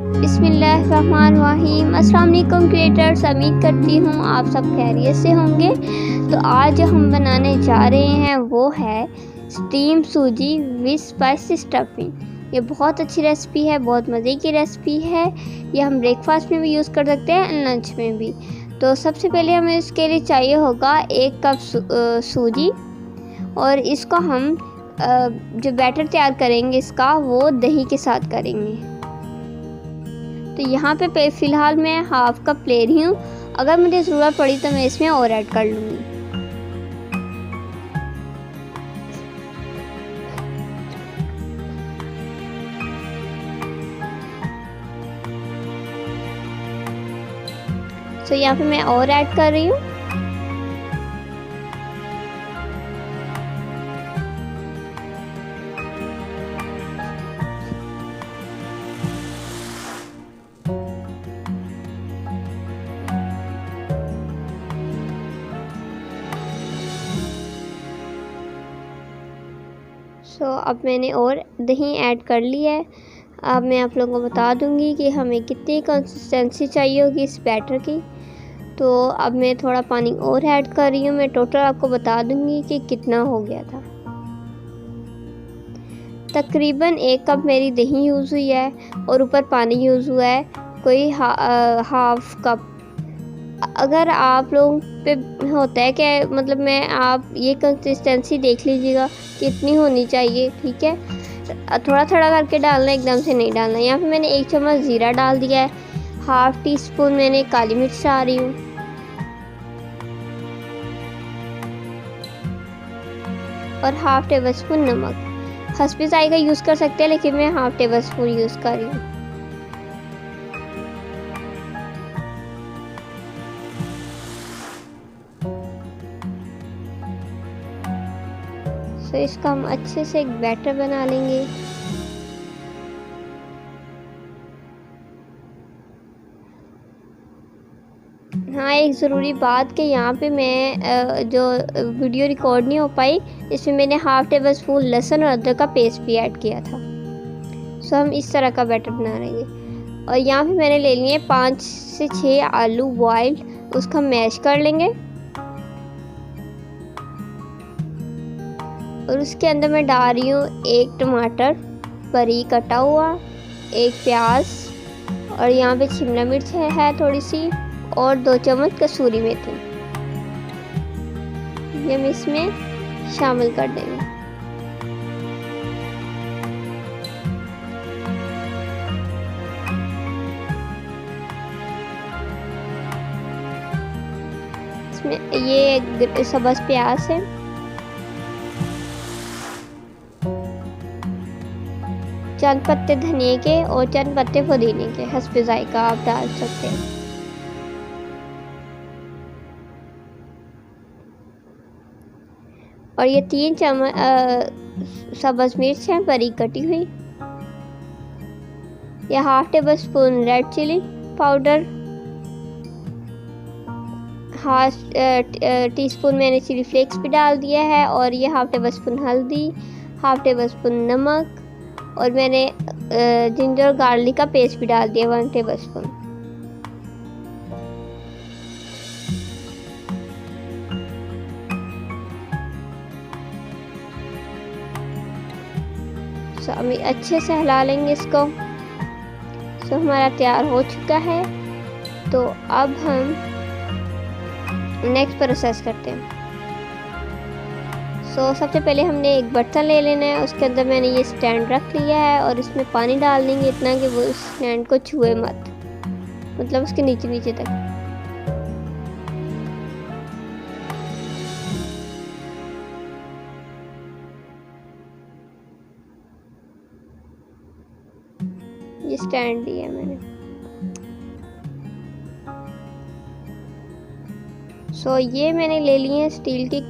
बिस्मिल्लाहिर्रहमानिर्रहीम। अस्सलाम वालेकुम क्रिएटर्स, उम्मीद करती हूँ आप सब खैरियत से होंगे। तो आज हम बनाने जा रहे हैं वो है स्टीम सूजी विद स्पाइसी स्टफिंग। ये बहुत अच्छी रेसिपी है, बहुत मज़े की रेसिपी है। ये हम ब्रेकफास्ट में भी यूज़ कर सकते हैं, लंच में भी। तो सबसे पहले हमें इसके लिए चाहिए होगा 1 कप सूजी, और इसको हम जो बैटर तैयार करेंगे इसका वो दही के साथ करेंगे। तो यहाँ पे फ़िलहाल मैं हाफ़ कप ले रही हूँ। अगर मुझे ज़रूरत पड़ी तो मैं इसमें और ऐड कर लूँगी। तो यहाँ पे मैं और ऐड कर रही हूँ। अब मैंने और दही ऐड कर लिया है। अब मैं आप लोगों को बता दूंगी कि हमें कितनी कंसिस्टेंसी चाहिए होगी इस बैटर की। तो अब मैं थोड़ा पानी और ऐड कर रही हूँ। मैं टोटल आपको बता दूंगी कि कितना हो गया था। तकरीबन 1 कप मेरी दही यूज़ हुई है और ऊपर पानी यूज़ हुआ है कोई हाफ़ कप। अगर आप लोगों पे होता है कि मतलब आप ये कंसिस्टेंसी देख लीजिएगा कितनी होनी चाहिए, ठीक है। थोड़ा थोड़ा करके डालना, एकदम से नहीं डालना। यहाँ पे मैंने 1 चम्मच ज़ीरा डाल दिया है। हाफ़ टी स्पून मैंने काली मिर्च डाल रही हूँ, और हाफ़ टेबल स्पून नमक। हस्बे जायका यूज़ कर सकते हैं, लेकिन मैं हाफ़ टेबल स्पून यूज़ कर रही हूँ। तो इसका हम अच्छे से एक बैटर बना लेंगे। हाँ, एक ज़रूरी बात कि यहाँ पे मैं जो वीडियो रिकॉर्ड नहीं हो पाई, इसमें मैंने हाफ़ टेबल स्पून लहसुन और अदरक का पेस्ट भी ऐड किया था। सो हम इस तरह का बैटर बना लेंगे। और यहाँ पे मैंने ले लिए 5 से 6 आलू बॉइल्ड, उसका मैश कर लेंगे। और उसके अंदर मैं डाल रही हूँ 1 टमाटर बारीक कटा हुआ, 1 प्याज, और यहाँ पे शिमला मिर्च है थोड़ी सी, और 2 चम्मच कसूरी मेथी। ये हम इसमें शामिल कर देंगे। इसमें ये सब्ज़ प्याज है, चंद पत्ते धनिए के और चंद पत्ते पुदीने के, हस्बे जायका आप डाल सकते हैं। और ये 3 चम्मच सब्ज़ मिर्च है बारीक कटी हुई। यह half tablespoon red chilli powder, half teaspoon मैंने चिली फ्लेक्स भी डाल दिया है, और ये हाफ़ टेबल स्पून हल्दी, हाफ़ टेबल स्पून नमक, और मैंने जिंजर गार्लिक का पेस्ट भी डाल दिया 1 टेबल स्पून। हम अच्छे से हिला लेंगे इसको। हमारा तैयार हो चुका है। तो अब हम नेक्स्ट प्रोसेस करते हैं। सबसे पहले हमने एक बर्तन ले लेना है, उसके अंदर मैंने ये स्टैंड रख लिया है, और इसमें पानी डाल देंगे इतना कि वो स्टैंड को छुए मत, मतलब उसके नीचे नीचे तक। ये स्टैंड दिया है मैंने। ये मैंने ले लिए हैं स्टील की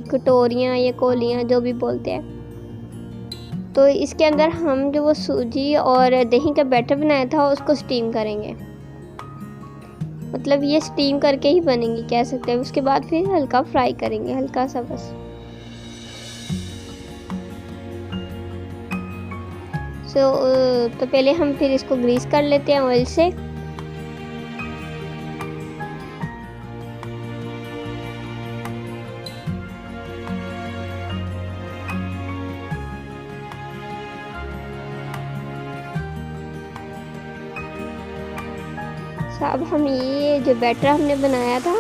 कटोरियाँ या कोलियाँ, जो भी बोलते हैं। तो इसके अंदर हम जो वो सूजी और दही का बैटर बनाया था उसको स्टीम करेंगे, मतलब ये स्टीम करके ही बनेंगी कह सकते हैं। उसके बाद फिर हल्का फ्राई करेंगे, हल्का सा बस। तो पहले हम फिर इसको ग्रीस कर लेते हैं ऑयल से। अब हम ये जो बैटर हमने बनाया था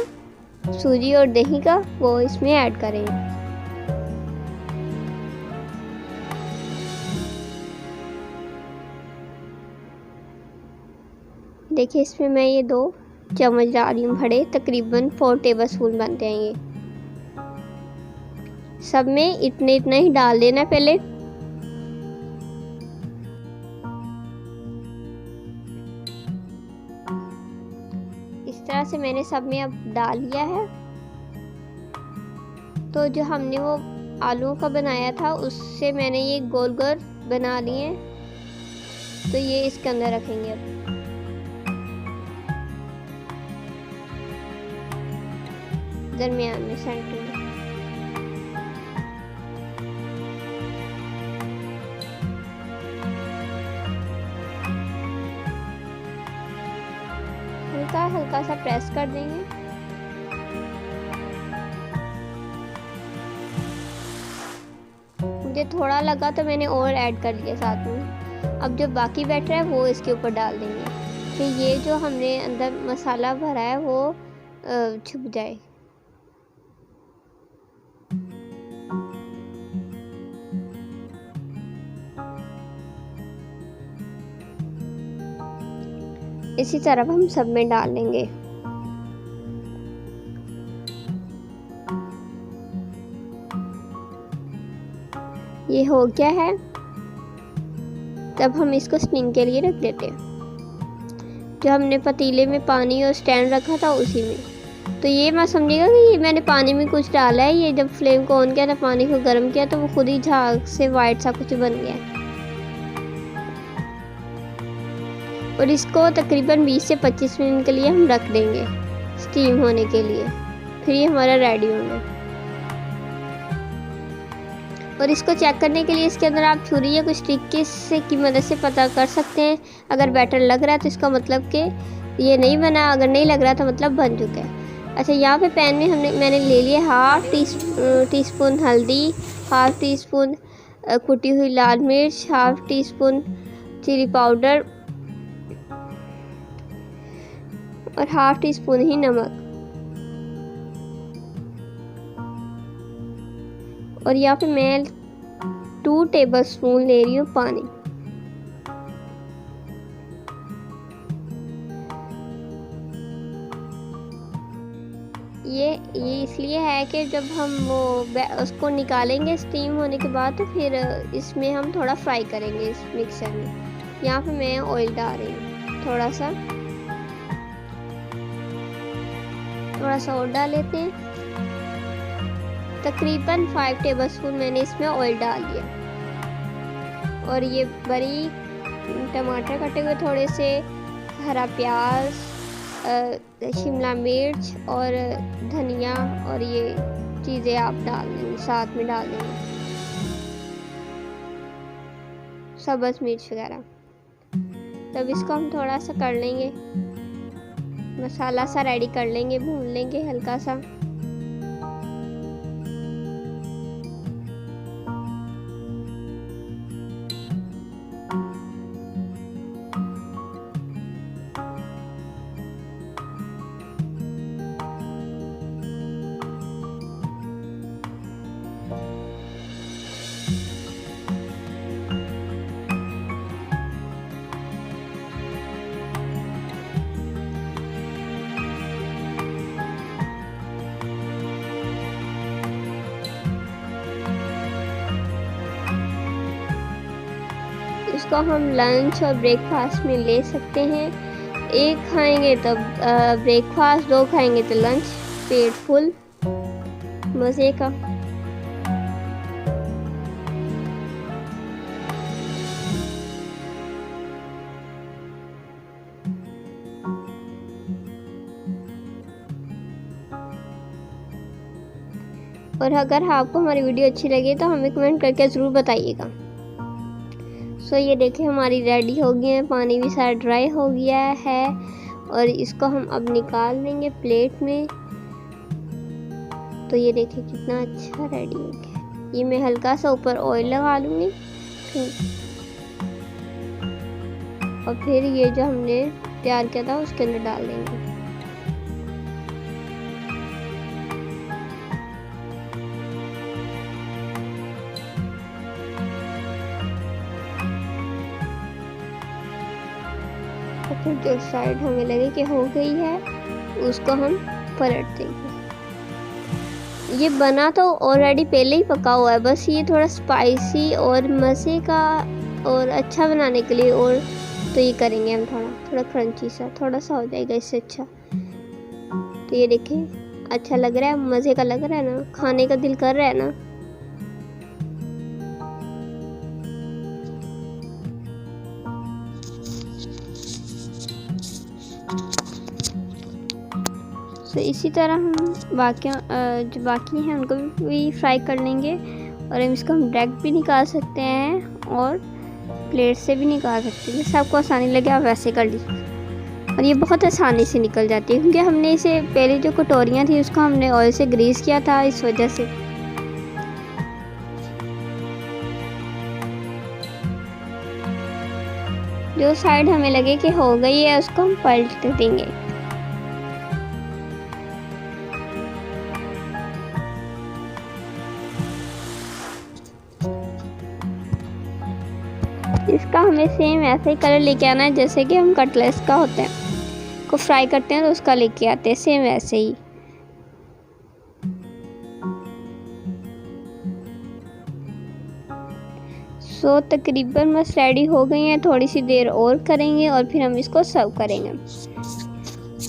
सूजी और दही का वो इसमें ऐड करेंगे। देखिए इसमें मैं ये 2 चम्मच डाल रही हूँ बड़े, तकरीबन 4 टेबलस्पून बनते हैं ये। सब में इतना ही डाल देना पहले। इस तरह से मैंने सब में अब डाल लिया है। तो जो हमने वो आलूओं का बनाया था उससे मैंने ये गोल गोल बना लिए, तो ये इसके अंदर रखेंगे अब। दरमियान में सेंटर में। हल्का हल्का सा प्रेस कर देंगे। मुझे थोड़ा लगा तो मैंने और ऐड कर लिया साथ में। अब जो बाकी बैटर है वो इसके ऊपर डाल देंगे, फिर ये जो हमने अंदर मसाला भरा है वो छुप जाए। इसी तरह हम सब में डाल लेंगे। ये हो गया है। तब हम इसको स्टीम के लिए रख देते हैं। जो हमने पतीले में पानी और स्टैंड रखा था उसी में। तो ये मत समझिएगा कि ये मैंने पानी में कुछ डाला है। ये जब फ्लेम को ऑन किया था, पानी को गर्म किया तो वो खुद ही झाग से वाइट सा कुछ बन गया है। और इसको तकरीबन 20 से 25 मिनट के लिए हम रख देंगे स्टीम होने के लिए। फिर ये हमारा रेडी होगा। और इसको चेक करने के लिए इसके अंदर आप छुरी या कुछ स्टिक की मदद से पता कर सकते हैं। अगर बैटर लग रहा है तो इसका मतलब कि ये नहीं बना, अगर नहीं लग रहा तो मतलब बन चुका है। अच्छा, यहाँ पे पैन में मैंने ले लिया हाफ टी स्पून हल्दी, हाफ टी स्पून कुटी हुई लाल मिर्च, half teaspoon chilli powder और हाफ टी स्पून ही नमक। और यहाँ पे मैं 2 टेबलस्पून ले रही हूँ पानी। ये इसलिए है कि जब हम वो उसको निकालेंगे स्टीम होने के बाद तो फिर इसमें हम थोड़ा फ्राई करेंगे इस मिक्सर में। यहाँ पे मैं ऑयल डाल रही हूँ थोड़ा सा और डाल लेते हैं। तकरीबन 5 टेबलस्पून मैंने इसमें ऑयल डाल दिया। और ये बड़ी टमाटर कटे हुए थोड़े से, हरा प्याज, शिमला मिर्च और धनिया और ये चीज़ें आप डाल देंगे, साथ में डाल देंगे सब्ज़ मिर्च वगैरह। तब इसको हम थोड़ा सा कर लेंगे, मसाला सा रेडी कर लेंगे, भून लेंगे हल्का सा। इसको हम लंच और ब्रेकफास्ट में ले सकते हैं। एक खाएंगे तो ब्रेकफास्ट, 2 खाएंगे तो लंच, पेट फुल, मज़े का। और अगर आपको हमारी वीडियो अच्छी लगे तो हमें कमेंट करके ज़रूर बताइएगा। सो ये देखिए हमारी रेडी हो गई है, पानी भी सारा ड्राई हो गया है और इसको हम अब निकाल लेंगे प्लेट में। तो ये देखिए कितना अच्छा रेडी हो गया। ये मैं हल्का सा ऊपर ऑयल लगा लूँगी और फिर ये जो हमने तैयार किया था उसके अंदर डाल देंगे। और फिर जो साइड हमें लगे कि हो गई है उसको हम पलट देंगे। ये बना तो ऑलरेडी पहले ही पका हुआ है, बस ये थोड़ा स्पाइसी और मज़े का और अच्छा बनाने के लिए और तो ये करेंगे हम थोड़ा क्रंची सा, थोड़ा सा हो जाएगा इससे अच्छा। तो ये देखिए अच्छा लग रहा है, मज़े का लग रहा है ना, खाने का दिल कर रहा है ना। तो इसी तरह हम जो बाकी हैं उनको भी फ्राई कर लेंगे और इसको हम डायरेक्ट भी निकाल सकते हैं और प्लेट से भी निकाल सकते हैं, जैसे आपको आसानी लगे आप वैसे कर लीजिए। और ये बहुत आसानी से निकल जाती है क्योंकि हमने इसे पहले जो कटोरियाँ थी उसको हमने ऑयल से ग्रीस किया था, इस वजह से। जो साइड हमें लगे कि हो गई है उसको हम पलट देंगे। इसका हमें सेम ऐसा ही कलर लेके आना है जैसे कि हम कटलेट्स का होता है को फ्राई करते हैं तो उसका लेके आते हैं, सेम वैसे ही। सो तकरीबन बस रेडी हो गई हैं, थोड़ी सी देर और करेंगे और फिर हम इसको सर्व करेंगे।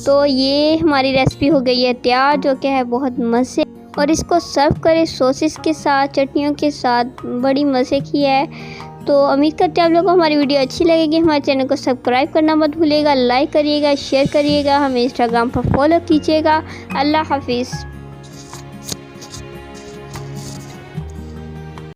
तो ये हमारी रेसिपी हो गई है तैयार, जो कि है बहुत मज़े। और इसको सर्व करें सॉसेस के साथ, चटनियों के साथ, बड़ी मज़े की है। तो उम्मीद करते हैं आप लोगों को हमारी वीडियो अच्छी लगेगी। हमारे चैनल को सब्सक्राइब करना मत भूलिएगा, लाइक करिएगा, शेयर करिएगा, हमें इंस्टाग्राम पर फॉलो कीजिएगा। अल्लाह हाफिज़।